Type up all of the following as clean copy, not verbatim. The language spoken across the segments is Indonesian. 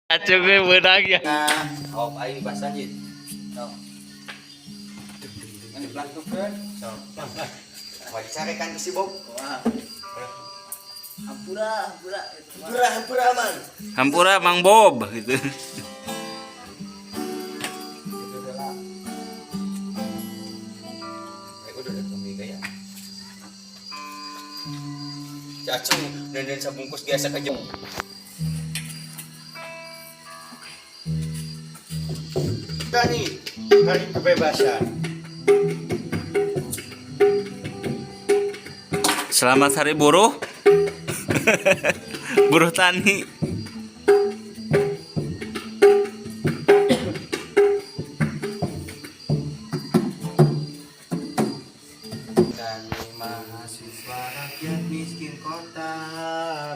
Acung gue menang ya. Oh, ayo basah aja. No. Ini pelan tuh kan. So. Wah, dicarekan ke si Bob. Wah. Hampura man. Hampura Mang Bob gitu. Acung dan sebungkus biasa ke jeng. Hari kebebasan. Selamat Hari Buruh. Buruh tani. Kami mahasiswa rakyat miskin kota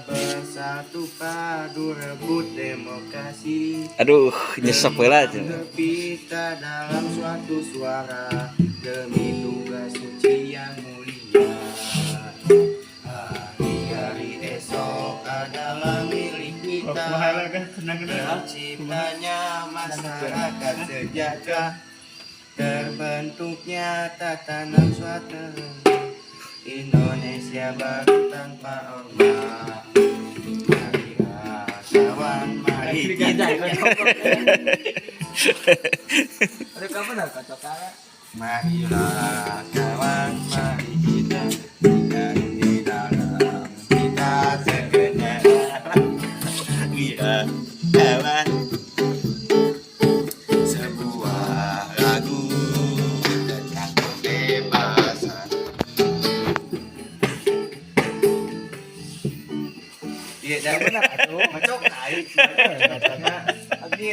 bersatu padu rebut demokrasi. Aduh, nyesek lah aja. Kita dalam suatu suara demi tugas suci yang mulia. Hari-hari esok adalah milik kita. Terciptanya masyarakat sejahtera, terbentuknya tatanan suatu Indonesia baru tanpa orba. Marilah kawan, mari kita. Marilah kawan, mari kita di dalam kita segenap. Iya, kawan. Sebuah lagu tentang kebebasan. Iya, jangan benar atuh, macok naik. Katanya abdi.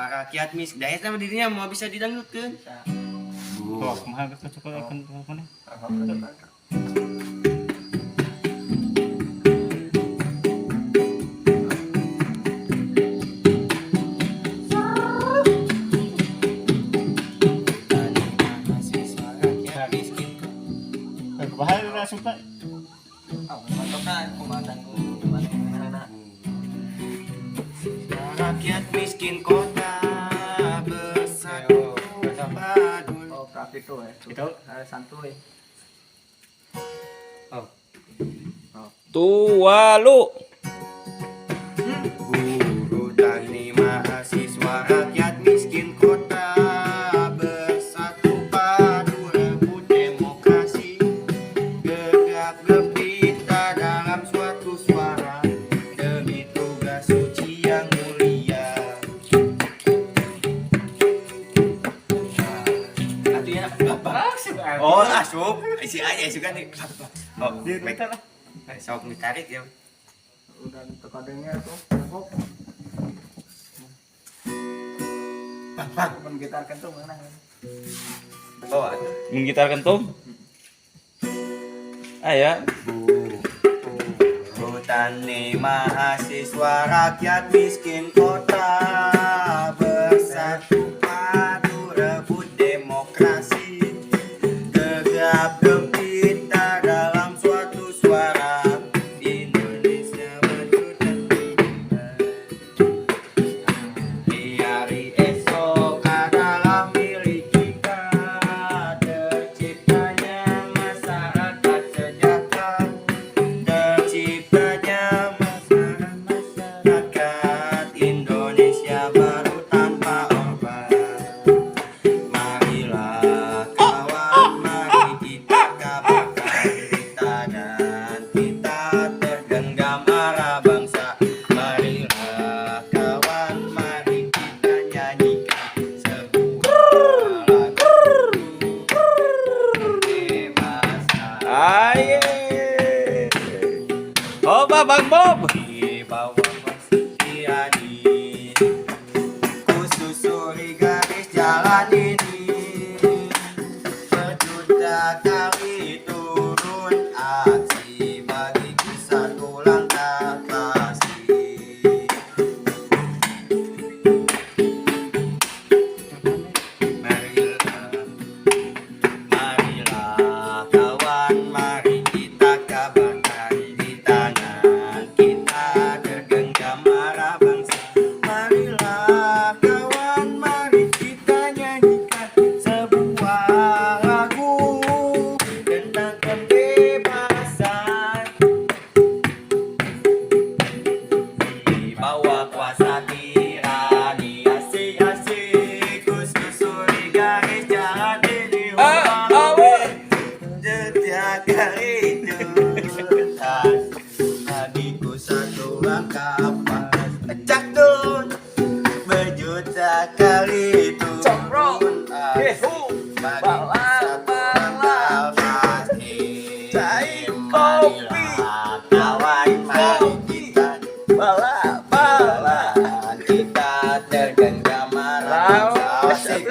Rakyat miskin, daya sama dirinya mau bisa didangdutkan. Wah, mahal ke cocok akan mana? Bahaya langsung Pak. Rakyat miskin kota bersatu padu. Oh, praktik tuh ya. Itu santuy. Oh. Tuwalu. Buruh tani mahasiswa rakyat miskin kota bersatu padu rebut demokrasi. Gegap gempita dalam suatu suara demi tugas suci yang mulia. Artinya apa? Oh, asup. Isi aja suka nih. Oh, baik. Sok ditarik ya. Udah terkadangnya tuh. Menggitarkan tuh mana? Oh, Menggitar kentung. Aya. Tani mahasiswa rakyat miskin kota bersatu padu rebut demokrasi. Gegap gempita dalam suatu suara Indonesia berjuang. Di hari esok adalah milik kita, terciptanya masyarakat sejahtera, terciptanya masyarakat Indonesia baru tanpa orba. Marilah kawan, mari kita kabarkan kita dan kita tergenggam arah bangsa. Marilah kawan, mari kita nyanyikan sebuah lagu kebebasan. Aye. Oh, Bang Bob. Di bawah Konstitusi ku susuri garis jalan ini.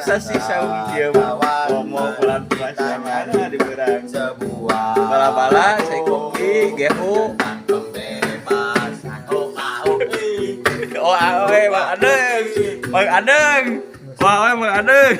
sasi saung kieu ngomong pelan-pelan sangat di berang sebuah bala-bala saya kopi gehu pembebasan oh awe Mang Adeng Mang Adeng wah Mang Adeng